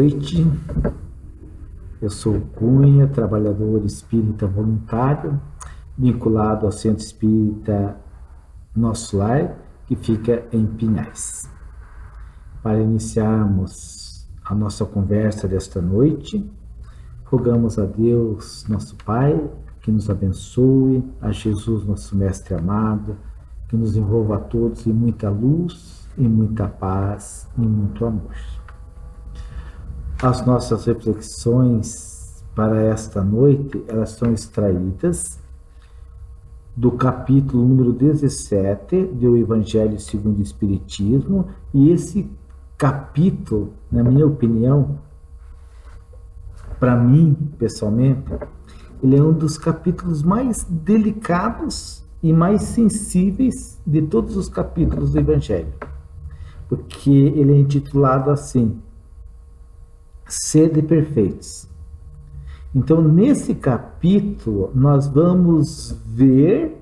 noite, eu sou Cunha, trabalhador espírita voluntário, vinculado ao Centro Espírita Nosso Lar, que fica em Pinhais. Para iniciarmos a nossa conversa desta noite, rogamos a Deus, nosso Pai, que nos abençoe, a Jesus, nosso Mestre amado, que nos envolva a todos em muita luz, em muita paz, em muito amor. As nossas reflexões para esta noite, elas são extraídas do capítulo número 17 do Evangelho segundo o Espiritismo, e esse capítulo, na minha opinião, para mim, pessoalmente, ele é um dos capítulos mais delicados e mais sensíveis de todos os capítulos do Evangelho, porque ele é intitulado assim: Sede perfeitos. Então, nesse capítulo, nós vamos ver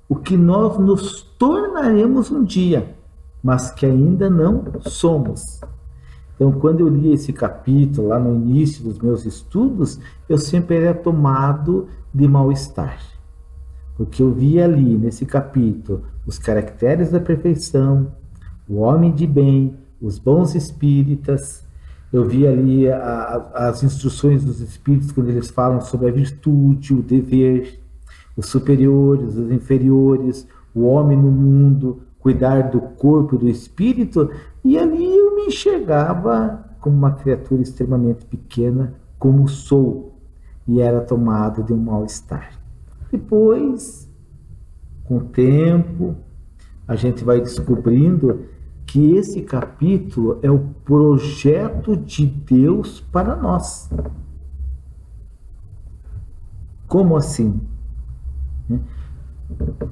o que nós nos tornaremos um dia, mas que ainda não somos. Então, quando eu li esse capítulo, lá no início dos meus estudos, eu sempre era tomado de mal-estar, porque eu via ali, nesse capítulo, os caracteres da perfeição, o homem de bem, os bons espíritas. Eu vi ali as instruções dos espíritos, quando eles falam sobre a virtude, o dever, os superiores, os inferiores, o homem no mundo, cuidar do corpo e do espírito, e ali eu me enxergava como uma criatura extremamente pequena, como sou, e era tomado de um mal-estar. Depois, com o tempo, a gente vai descobrindo que esse capítulo é o projeto de Deus para nós. Como assim?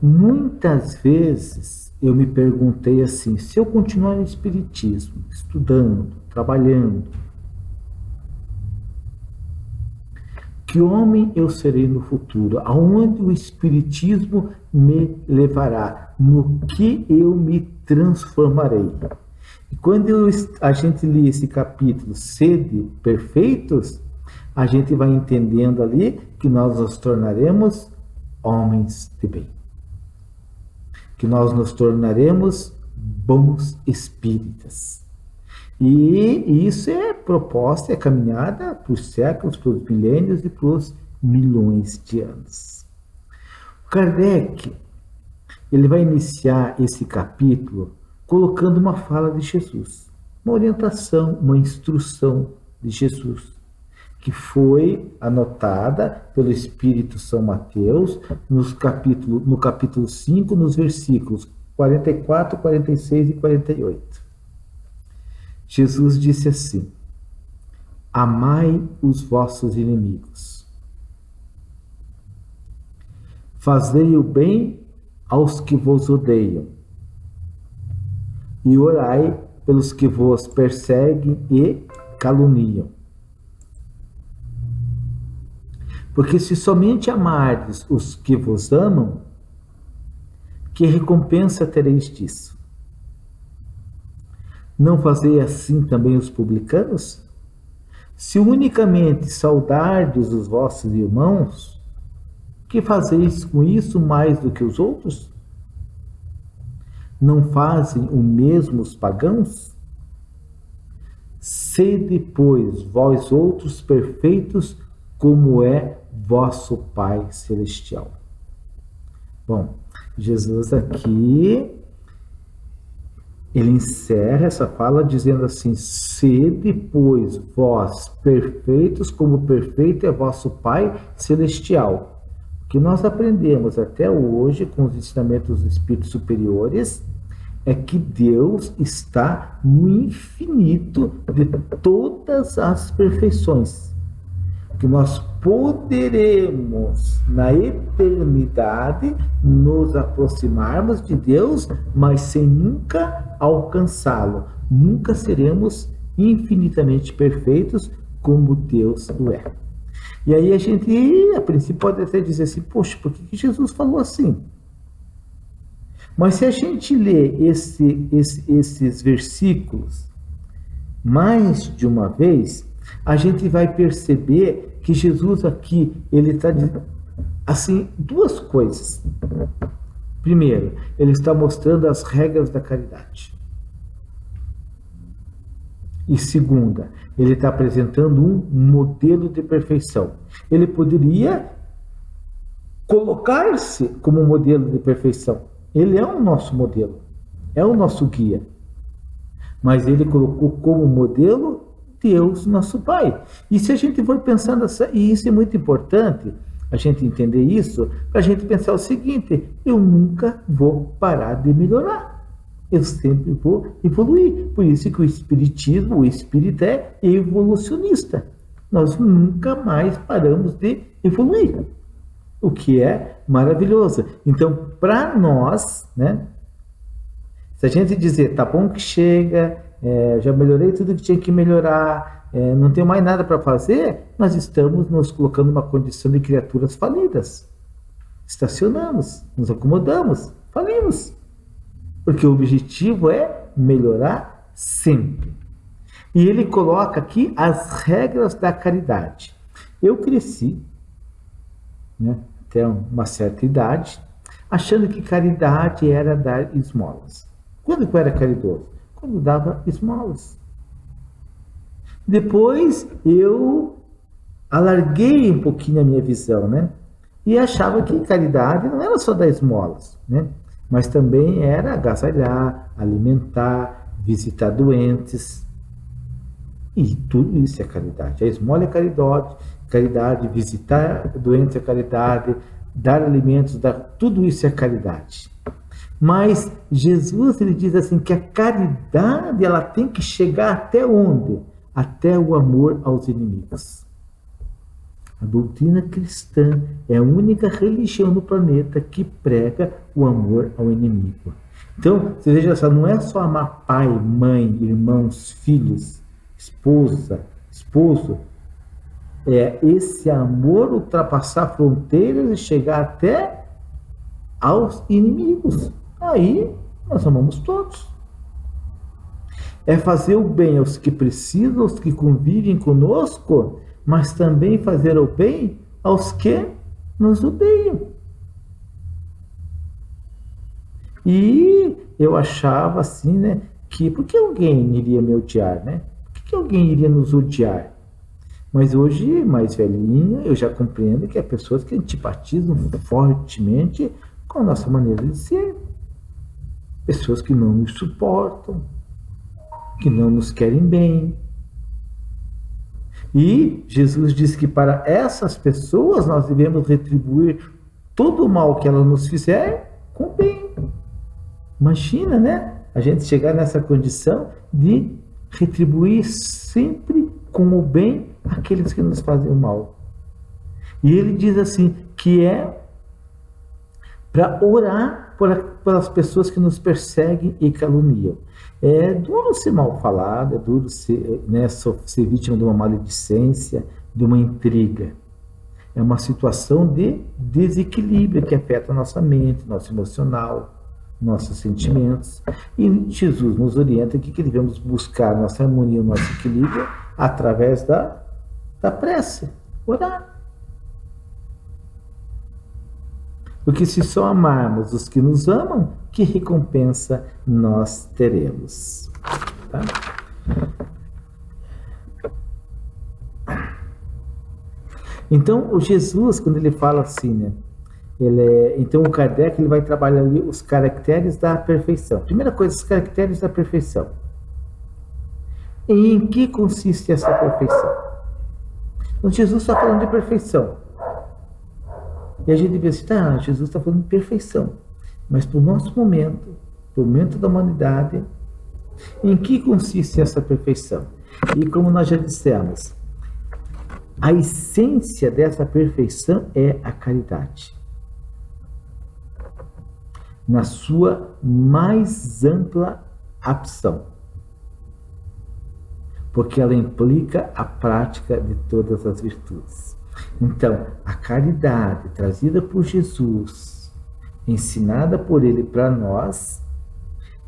Muitas vezes eu me perguntei assim: se eu continuar no Espiritismo, estudando, trabalhando, que homem eu serei no futuro? Aonde o Espiritismo me levará? No que eu me transformarei? E quando a gente lê esse capítulo, Sede perfeitos, a gente vai entendendo ali que nós nos tornaremos homens de bem, que nós nos tornaremos bons espíritas. E isso é proposta, é caminhada para os séculos, para os milênios e para os milhões de anos. Kardec, ele vai iniciar esse capítulo colocando uma fala de Jesus, uma orientação, uma instrução de Jesus, que foi anotada pelo Espírito São Mateus no capítulo 5, nos versículos 44, 46 e 48. Jesus disse assim: amai os vossos inimigos, fazei o bem aos que vos odeiam, e orai pelos que vos perseguem e caluniam. Porque se somente amardes os que vos amam, que recompensa tereis disso? Não fazei assim também os publicanos? Se unicamente saudardes os vossos irmãos, que fazeis com isso mais do que os outros? Não fazem o mesmo os pagãos? Sede, pois, vós outros perfeitos, como é vosso Pai Celestial. Bom, Jesus aqui, ele encerra essa fala dizendo assim: sede, pois, vós perfeitos, como perfeito é vosso Pai Celestial. O que nós aprendemos até hoje com os ensinamentos dos Espíritos Superiores é que Deus está no infinito de todas as perfeições, que nós poderemos, na eternidade, nos aproximarmos de Deus, mas sem nunca alcançá-lo. Nunca seremos infinitamente perfeitos como Deus o é. E aí a princípio, pode até dizer assim: poxa, por que Jesus falou assim? Mas se a gente lê esses versículos mais de uma vez, a gente vai perceber que Jesus aqui, ele está dizendo assim, duas coisas. Primeiro, ele está mostrando as regras da caridade. E segunda, ele está apresentando um modelo de perfeição. Ele poderia colocar-se como um modelo de perfeição. Ele é o nosso modelo, é o nosso guia. Mas ele colocou como modelo Deus, nosso Pai. E se a gente for pensando, e isso é muito importante, a gente entender isso, para a gente pensar o seguinte: eu nunca vou parar de melhorar. Eu sempre vou evoluir. Por isso que o Espiritismo, o Espírito é evolucionista. Nós nunca mais paramos de evoluir, o que é maravilhoso. Então, para nós, né, se a gente dizer, tá bom que chega, já melhorei tudo que tinha que melhorar, não tenho mais nada para fazer, nós estamos nos colocando numa condição de criaturas falidas. Estacionamos, nos acomodamos, falimos. Porque o objetivo é melhorar sempre. E ele coloca aqui as regras da caridade. Eu cresci, né, até uma certa idade, achando que caridade era dar esmolas. Quando eu era caridoso? Quando dava esmolas. Depois eu alarguei um pouquinho a minha visão, né? E achava que caridade não era só dar esmolas, né? Mas também era agasalhar, alimentar, visitar doentes. E tudo isso é caridade. A esmola é caridade, visitar doentes é caridade, dar alimentos, tudo isso é caridade. Mas Jesus, ele diz assim, que a caridade, ela tem que chegar até onde? Até o amor aos inimigos. A doutrina cristã é a única religião no planeta que prega o amor ao inimigo. Então, você veja só, não é só amar pai, mãe, irmãos, filhos, esposa, esposo. É esse amor ultrapassar fronteiras e chegar até aos inimigos. Aí nós amamos todos. É fazer o bem aos que precisam, aos que convivem conosco, mas também fazer o bem aos que nos odeiam. E eu achava assim, né, que por que alguém iria me odiar, né? Por que alguém iria nos odiar? Mas hoje, mais velhinho, eu já compreendo que há pessoas que antipatizam fortemente com a nossa maneira de ser. Pessoas que não nos suportam, que não nos querem bem. E Jesus diz que para essas pessoas nós devemos retribuir todo o mal que elas nos fizer com bem. Imagina, né? A gente chegar nessa condição de retribuir sempre com o bem aqueles que nos fazem o mal. E ele diz assim, que é para orar pelas pessoas que nos perseguem e caluniam. É duro ser mal falado, é duro ser, né, ser vítima de uma maledicência, de uma intriga. É uma situação de desequilíbrio que afeta a nossa mente, nosso emocional, nossos sentimentos. E Jesus nos orienta que devemos buscar nossa harmonia, o nosso equilíbrio através da prece, orar. Porque se só amarmos os que nos amam, que recompensa nós teremos? Tá? Então, o Jesus, quando ele fala assim, né? Então, o Kardec ele vai trabalhar ali os caracteres da perfeição. Primeira coisa, os caracteres da perfeição. E em que consiste essa perfeição? Então, Jesus está falando de perfeição. E a gente pensa, tá, Jesus está falando de perfeição. Mas para o nosso momento, para o momento da humanidade, em que consiste essa perfeição? E como nós já dissemos, a essência dessa perfeição é a caridade. Na sua mais ampla ação. Porque ela implica a prática de todas as virtudes. Então, a caridade trazida por Jesus, ensinada por ele para nós,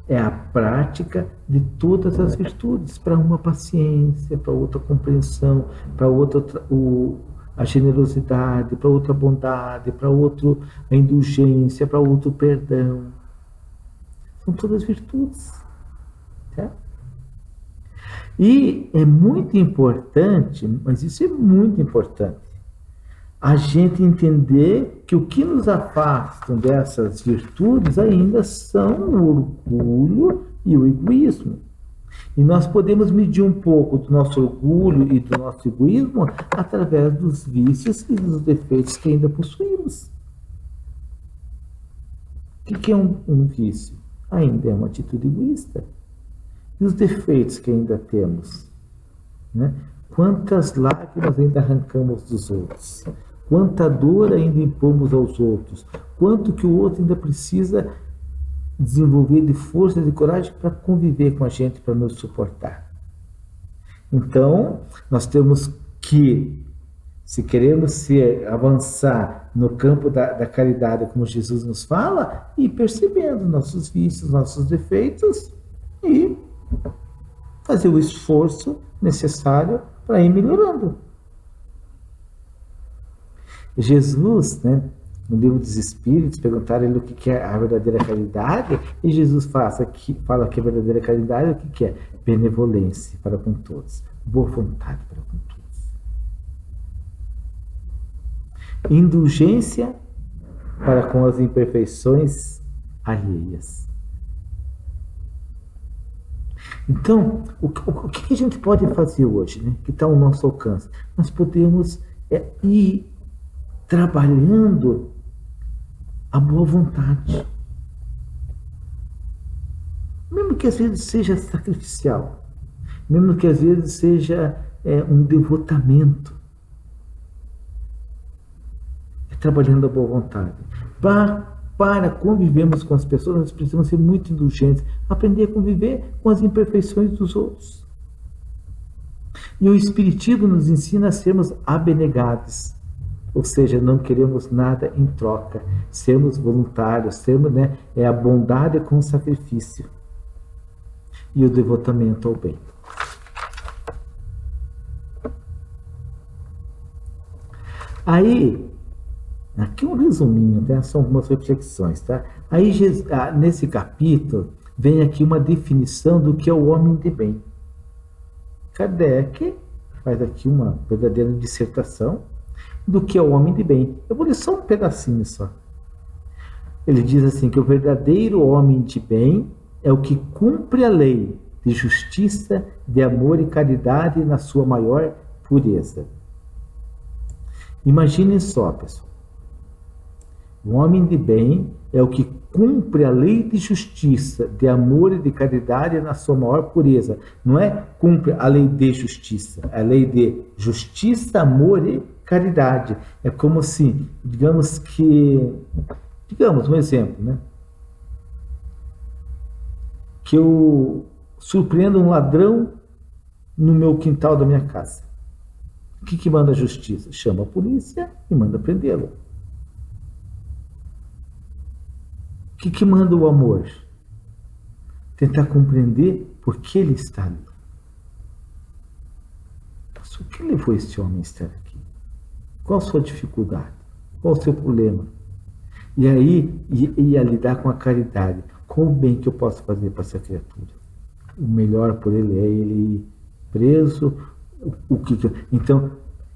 É a prática de todas as virtudes. Para uma paciência, para outra compreensão, para outra a generosidade, para outra bondade, para outro a indulgência, para outro perdão. São todas virtudes. Certo? E é muito importante, mas isso é muito importante, a gente entender que o que nos afasta dessas virtudes ainda são o orgulho e o egoísmo. E nós podemos medir um pouco do nosso orgulho e do nosso egoísmo através dos vícios e dos defeitos que ainda possuímos. O que é um vício? Ainda é uma atitude egoísta. E os defeitos que ainda temos? Né? Quantas lágrimas ainda arrancamos dos outros? Quanta dor ainda impomos aos outros? Quanto que o outro ainda precisa desenvolver de força e de coragem para conviver com a gente, para nos suportar? Então, nós temos que, se queremos avançar no campo da caridade, como Jesus nos fala, ir percebendo nossos vícios, nossos defeitos e fazer o esforço necessário para ir melhorando. Jesus, né, no livro dos Espíritos, perguntaram ele o que é a verdadeira caridade, e Jesus fala que a verdadeira caridade o que é? Benevolência para com todos, boa vontade para com todos, indulgência para com as imperfeições alheias. Então, o que a gente pode fazer hoje, né, que está ao nosso alcance? Nós podemos ir trabalhando a boa vontade. Mesmo que às vezes seja sacrificial, mesmo que às vezes seja um devotamento. Trabalhando a boa vontade. Para convivermos com as pessoas, nós precisamos ser muito indulgentes, aprender a conviver com as imperfeições dos outros. E o Espiritismo nos ensina a sermos abnegados, ou seja, não queremos nada em troca, sermos voluntários, sermos, né, a bondade com o sacrifício e o devotamento ao bem. Aí, aqui um resuminho, né? São algumas reflexões, tá? Aí, nesse capítulo, vem aqui uma definição do que é o homem de bem. Kardec faz aqui uma verdadeira dissertação do que é o homem de bem. Eu vou ler só um pedacinho só. Ele diz assim, que o verdadeiro homem de bem é o que cumpre a lei de justiça, de amor e caridade na sua maior pureza. Imaginem só, pessoal. O homem de bem é o que cumpre a lei de justiça, de amor e de caridade na sua maior pureza. Não é cumpre a lei de justiça, é a lei de justiça, amor e caridade. É como se, digamos, um exemplo, né? Que eu surpreendo um ladrão no meu quintal da minha casa. O que manda a justiça? Chama a polícia e manda prendê-lo. O que manda o amor? Tentar compreender por que ele está ali. Mas o que levou esse homem a estar aqui? Qual a sua dificuldade? Qual o seu problema? E aí, ia lidar com a caridade. Qual o bem que eu posso fazer para essa criatura? O melhor por ele é ele preso. Então,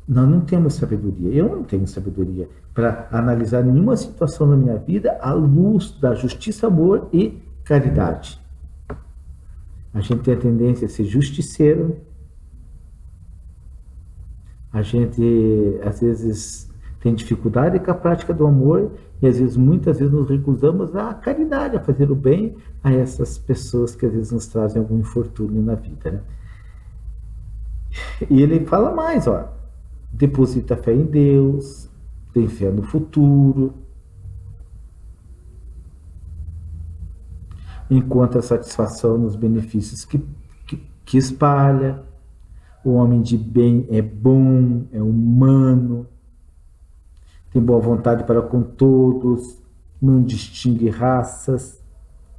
nós não temos sabedoria. Eu não tenho sabedoria para analisar nenhuma situação na minha vida à luz da justiça, amor e caridade. A gente tem a tendência a ser justiceiro. A gente, às vezes, tem dificuldade com a prática do amor e, às vezes, muitas vezes, nos recusamos à caridade, a fazer o bem a essas pessoas que, às vezes, nos trazem algum infortúnio na vida, né? E ele fala mais, ó. Deposita fé em Deus, tem fé no futuro, encontra satisfação nos benefícios que espalha. O homem de bem é bom, é humano, tem boa vontade para com todos, não distingue raças,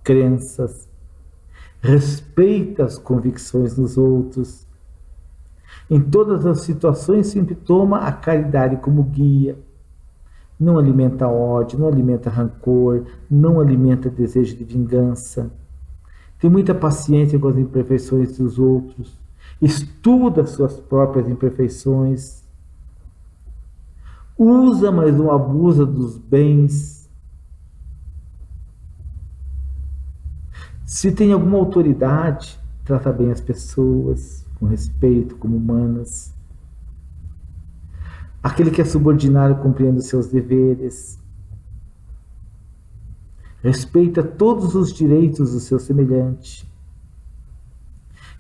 crenças, respeita as convicções dos outros. Em todas as situações sempre toma a caridade como guia. Não alimenta ódio, não alimenta rancor, não alimenta desejo de vingança. Tem muita paciência com as imperfeições dos outros. Estuda suas próprias imperfeições. Usa, mas não abusa dos bens. Se tem alguma autoridade, trata bem as pessoas, com respeito, como humanas. Aquele que é subordinado compreende os seus deveres. Respeita todos os direitos do seu semelhante.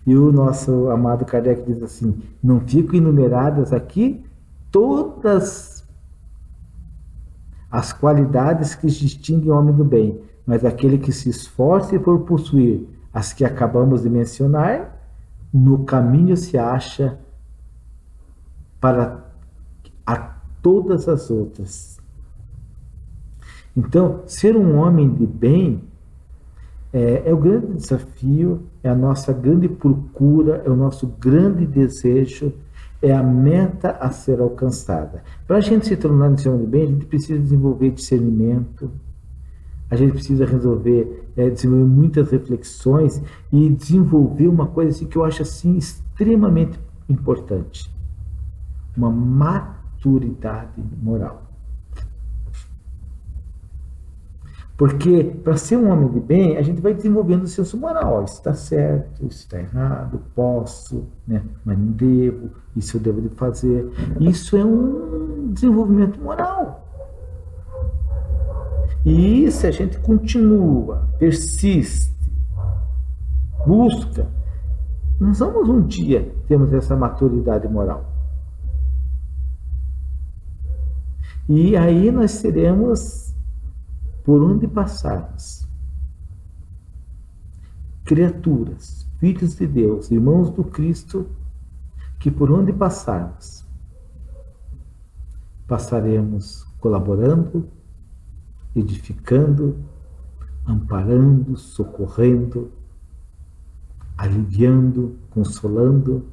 E o nosso amado Kardec diz assim: não ficam enumeradas aqui todas as qualidades que distinguem o homem do bem, mas aquele que se esforce por possuir as que acabamos de mencionar, no caminho se acha para a todas as outras. Então, ser um homem de bem é o grande desafio, é a nossa grande procura, é o nosso grande desejo, é a meta a ser alcançada. Para a gente se tornar esse homem de bem, a gente precisa desenvolver discernimento, a gente precisa desenvolver muitas reflexões e desenvolver uma coisa assim, que eu acho assim, extremamente importante: uma maturidade moral. Porque para ser um homem de bem, a gente vai desenvolvendo o senso moral. Isso está certo, isso está errado, posso, né? Mas não devo, isso eu devo de fazer. Isso é um desenvolvimento moral. E se a gente continua, persiste, busca, nós vamos um dia termos essa maturidade moral. E aí nós seremos, por onde passarmos, criaturas, filhos de Deus, irmãos do Cristo, que por onde passarmos, passaremos colaborando, edificando, amparando, socorrendo, aliviando, consolando,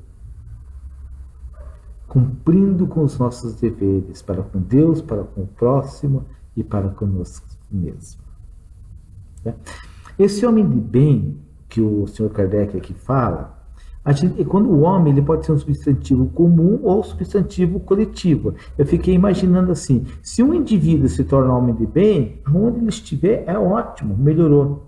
cumprindo com os nossos deveres para com Deus, para com o próximo e para conosco mesmo. Esse homem de bem que o Sr. Kardec aqui fala, quando o homem ele pode ser um substantivo comum ou substantivo coletivo. Eu fiquei imaginando assim: se um indivíduo se torna homem de bem, onde ele estiver é ótimo, melhorou.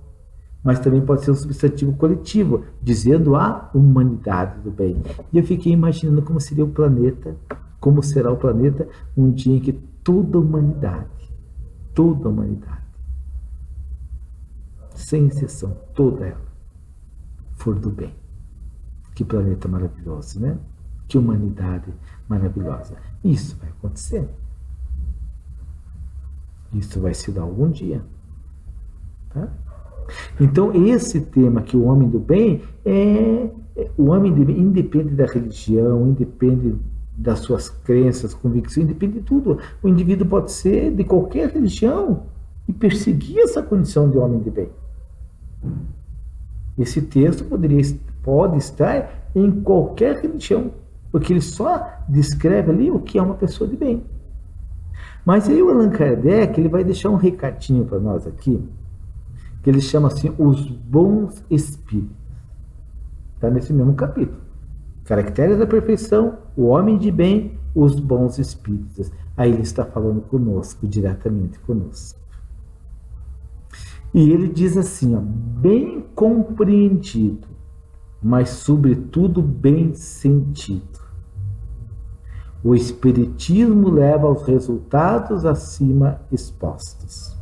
Mas também pode ser um substantivo coletivo, dizendo a humanidade do bem. E eu fiquei imaginando como seria o planeta, como será o planeta um dia em que toda a humanidade, sem exceção, toda ela, for do bem. Que planeta maravilhoso, né? Que humanidade maravilhosa. Isso vai acontecer. Isso vai se dar algum dia. Tá? Então, esse tema que o homem do bem o homem do bem independe da religião, independe das suas crenças, convicções, independe de tudo. O indivíduo pode ser de qualquer religião e perseguir essa condição de homem de bem. Esse texto pode estar em qualquer religião, porque ele só descreve ali o que é uma pessoa de bem. Mas aí o Allan Kardec ele vai deixar um recadinho para nós aqui, que ele chama assim, os bons espíritos. Está nesse mesmo capítulo. Caracteres da perfeição, o homem de bem, os bons espíritos. Aí ele está falando conosco, diretamente conosco. E ele diz assim, ó, bem compreendido, mas sobretudo bem sentido. O espiritismo leva aos resultados acima expostos.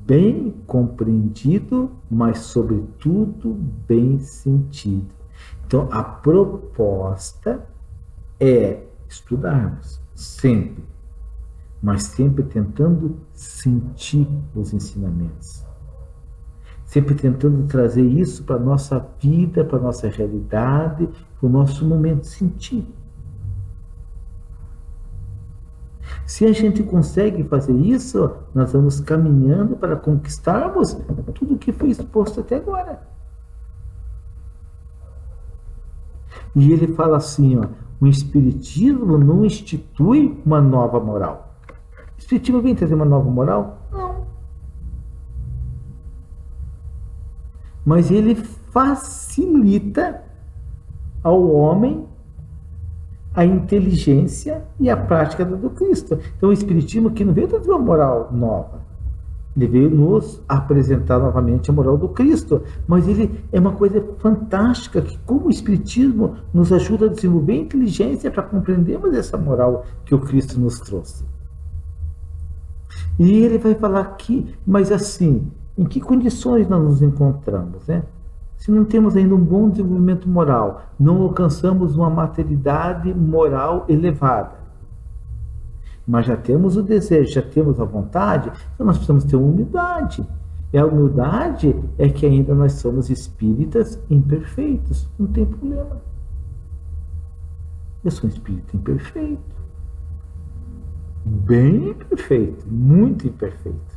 Bem compreendido, mas sobretudo bem sentido. Então, a proposta é estudarmos sempre, mas sempre tentando sentir os ensinamentos. Sempre tentando trazer isso para a nossa vida, para a nossa realidade, para o nosso momento de sentir. Se a gente consegue fazer isso, nós vamos caminhando para conquistarmos tudo que foi exposto até agora. E ele fala assim, ó, o Espiritismo não institui uma nova moral. O Espiritismo vem trazer uma nova moral? Não. Mas ele facilita ao homem a inteligência e a prática do Cristo. Então o Espiritismo aqui não veio trazer uma moral nova. Ele veio nos apresentar novamente a moral do Cristo. Mas ele é uma coisa fantástica, que como o Espiritismo nos ajuda a desenvolver a inteligência para compreendermos essa moral que o Cristo nos trouxe. E ele vai falar aqui, mas assim, em que condições nós nos encontramos, né? Se não temos ainda um bom desenvolvimento moral, não alcançamos uma maturidade moral elevada, mas já temos o desejo, já temos a vontade, então nós precisamos ter humildade. E a humildade é que ainda nós somos espíritas imperfeitos, não tem problema. Eu sou um espírito imperfeito, bem imperfeito, muito imperfeito.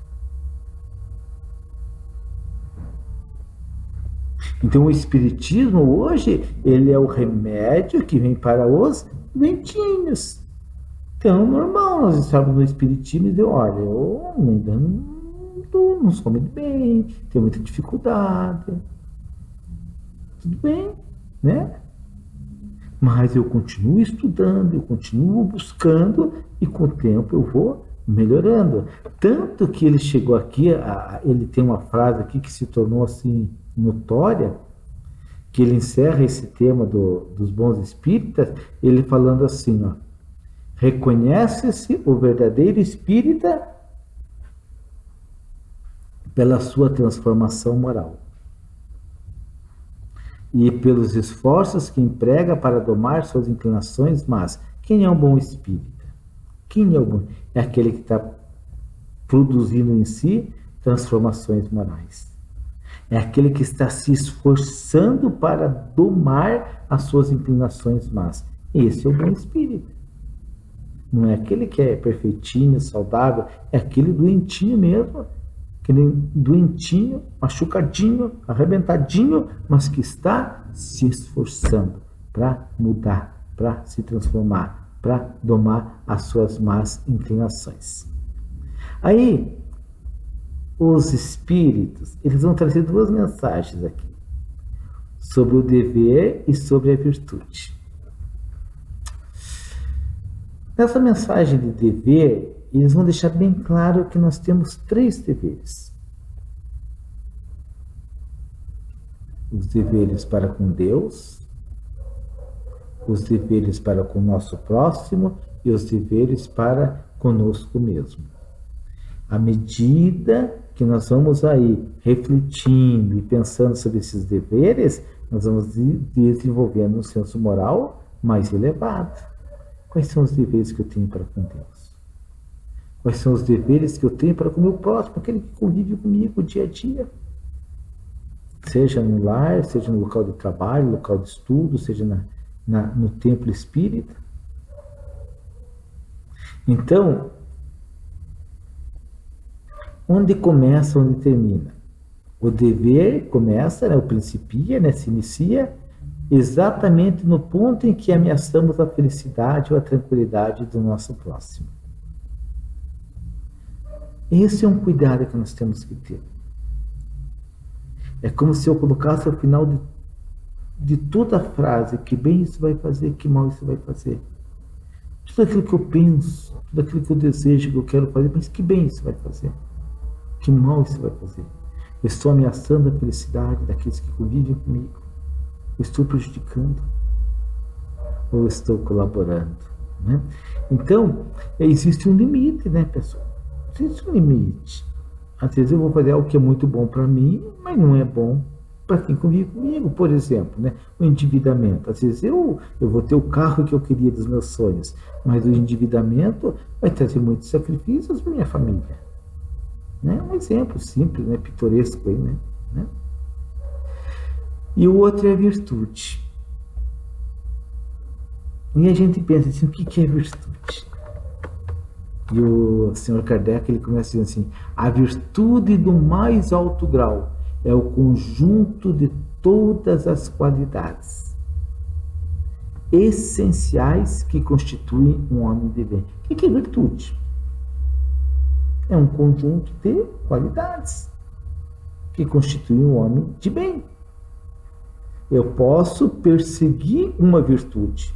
Então o Espiritismo hoje, ele é o remédio que vem para os doentinhos. Então, normal, nós estamos no Espiritismo e dizer, olha, eu ainda não sou muito bem, tenho muita dificuldade. Tudo bem, né? Mas eu continuo estudando, eu continuo buscando e com o tempo eu vou melhorando. Tanto que ele chegou aqui, ele tem uma frase aqui que se tornou assim notória, que ele encerra esse tema dos bons espíritas, ele falando assim, ó, reconhece-se o verdadeiro espírita pela sua transformação moral e pelos esforços que emprega para domar suas inclinações más. Quem é um bom espírita? Quem é o bom? É aquele que está produzindo em si transformações morais. É aquele que está se esforçando para domar as suas inclinações más. Esse é o bom espírito. Não é aquele que é perfeitinho, saudável, é aquele doentinho mesmo, aquele doentinho, machucadinho, arrebentadinho, mas que está se esforçando para mudar, para se transformar, para domar as suas más inclinações. Aí, os espíritos, eles vão trazer duas mensagens aqui, sobre o dever e sobre a virtude. Nessa mensagem de dever, eles vão deixar bem claro que nós temos 3 deveres. Os deveres para com Deus, os deveres para com o nosso próximo e os deveres para conosco mesmo. À medida que nós vamos aí refletindo e pensando sobre esses deveres, nós vamos desenvolvendo um senso moral mais elevado. Quais são os deveres que eu tenho para com Deus? Quais são os deveres que eu tenho para com o meu próximo, aquele que convive comigo dia a dia? Seja no lar, seja no local de trabalho, local de estudo, seja no templo espírita. Então, onde começa, onde termina? O dever começa, o principia, se inicia exatamente no ponto em que ameaçamos a felicidade ou a tranquilidade do nosso próximo. Esse é um cuidado que nós temos que ter. É como se eu colocasse ao final de toda a frase, que bem isso vai fazer, que mal isso vai fazer. Tudo aquilo que eu penso, tudo aquilo que eu desejo, que eu quero fazer, mas que bem isso vai fazer. Que mal isso vai fazer? Eu estou ameaçando a felicidade daqueles que convivem comigo? Eu estou prejudicando? Ou estou colaborando? Né? Então, existe um limite, né, pessoal? Existe um limite. Às vezes eu vou fazer algo que é muito bom para mim, mas não é bom para quem convive comigo. Por exemplo, né, o endividamento. Às vezes eu vou ter o carro que eu queria dos meus sonhos, mas o endividamento vai trazer muitos sacrifícios para minha família. Né? Um exemplo simples, né? Pitoresco aí, né? E o outro é a virtude. E a gente pensa assim, o que é virtude? E o senhor Kardec, ele começa dizendo assim: a virtude do mais alto grau é o conjunto de todas as qualidades essenciais que constituem um homem de bem. O que é virtude? É um conjunto de qualidades que constituem um homem de bem. Eu posso perseguir uma virtude,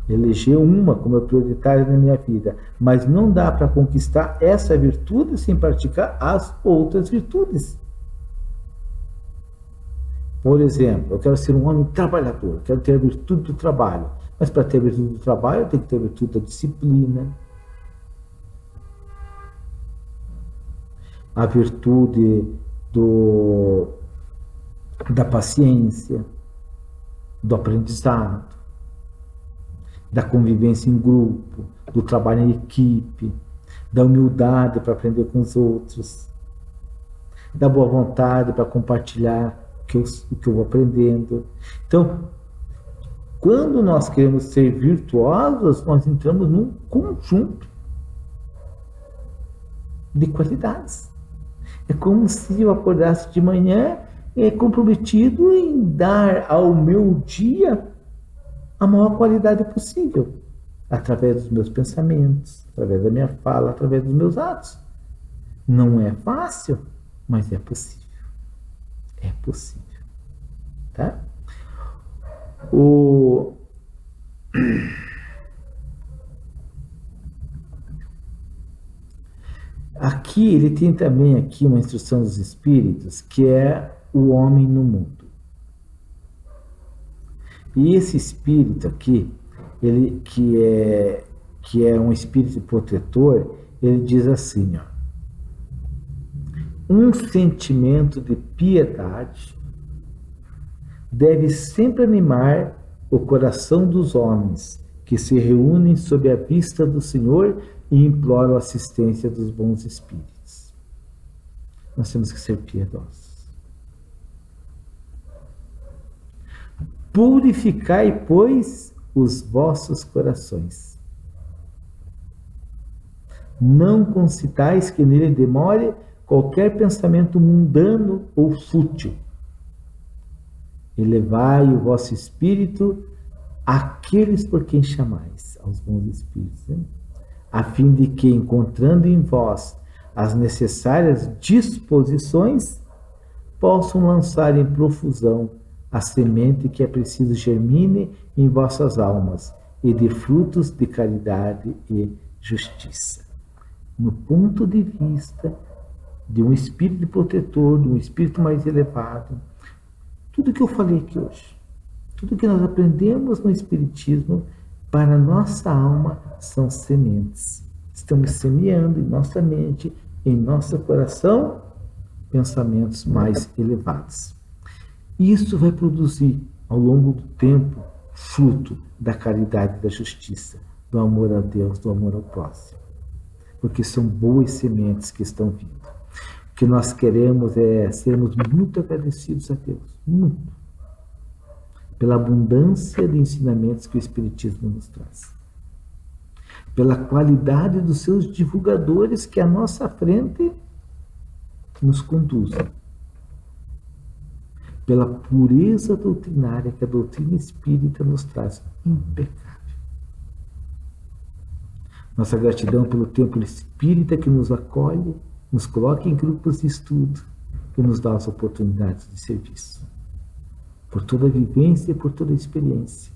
eleger uma como prioritária na minha vida, mas não dá para conquistar essa virtude sem praticar as outras virtudes. Por exemplo, eu quero ser um homem trabalhador, quero ter a virtude do trabalho, mas para ter a virtude do trabalho eu tenho que ter a virtude da disciplina, a virtude da paciência, do aprendizado, da convivência em grupo, do trabalho em equipe, da humildade para aprender com os outros, da boa vontade para compartilhar o que eu vou aprendendo. Então, quando nós queremos ser virtuosos, nós entramos num conjunto de qualidades. É como se eu acordasse de manhã comprometido em dar ao meu dia a maior qualidade possível, através dos meus pensamentos, através da minha fala, através dos meus atos. Não é fácil, mas é possível. É possível. Tá? Aqui ele tem também aqui uma instrução dos espíritos, que é o homem no mundo. E esse espírito aqui, ele que é um espírito protetor, ele diz assim, ó: um sentimento de piedade deve sempre animar o coração dos homens que se reúnem sob a vista do Senhor e imploram a assistência dos bons espíritos. Nós temos que ser piedosos. Purificai, pois, os vossos corações. Não concitais que nele demore qualquer pensamento mundano ou fútil. Elevai o vosso espírito àqueles por quem chamais, aos bons espíritos, né? A fim de que, encontrando em vós as necessárias disposições, possam lançar em profusão a semente que é preciso germine em vossas almas e dê frutos de caridade e justiça. No ponto de vista de um espírito protetor, de um espírito mais elevado, tudo que eu falei aqui hoje, tudo que nós aprendemos no Espiritismo, para a nossa alma são sementes. Estamos semeando em nossa mente, em nosso coração, pensamentos mais elevados. Isso vai produzir, ao longo do tempo, fruto da caridade e da justiça, do amor a Deus, do amor ao próximo. Porque são boas sementes que estão vindo. O que nós queremos é sermos muito agradecidos a Deus, muito, pela abundância de ensinamentos que o Espiritismo nos traz, pela qualidade dos seus divulgadores que à nossa frente nos conduzem, pela pureza doutrinária que a doutrina espírita nos traz, impecável. Nossa gratidão pelo templo espírita que nos acolhe, nos coloca em grupos de estudo e nos dá as oportunidades de serviço. Por toda a vivência e por toda a experiência.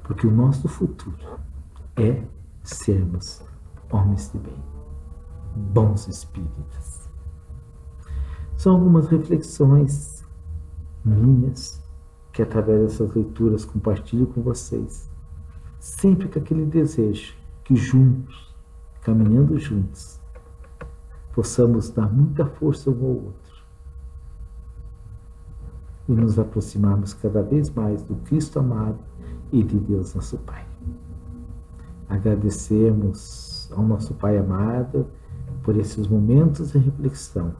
Porque o nosso futuro é sermos homens de bem, bons espíritas. São algumas reflexões minhas que, através dessas leituras, compartilho com vocês. Sempre com aquele desejo que juntos, caminhando juntos, possamos dar muita força um ao outro e nos aproximarmos cada vez mais do Cristo amado e de Deus nosso Pai. Agradecemos ao nosso Pai amado por esses momentos de reflexão,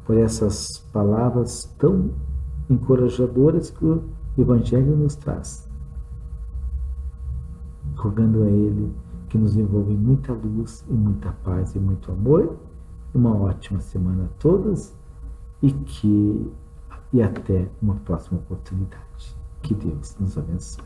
por essas palavras tão encorajadoras que o Evangelho nos traz. rogando a Ele que nos envolva em muita luz, e muita paz e muito amor. Uma ótima semana a todos e até uma próxima oportunidade. Que Deus nos abençoe.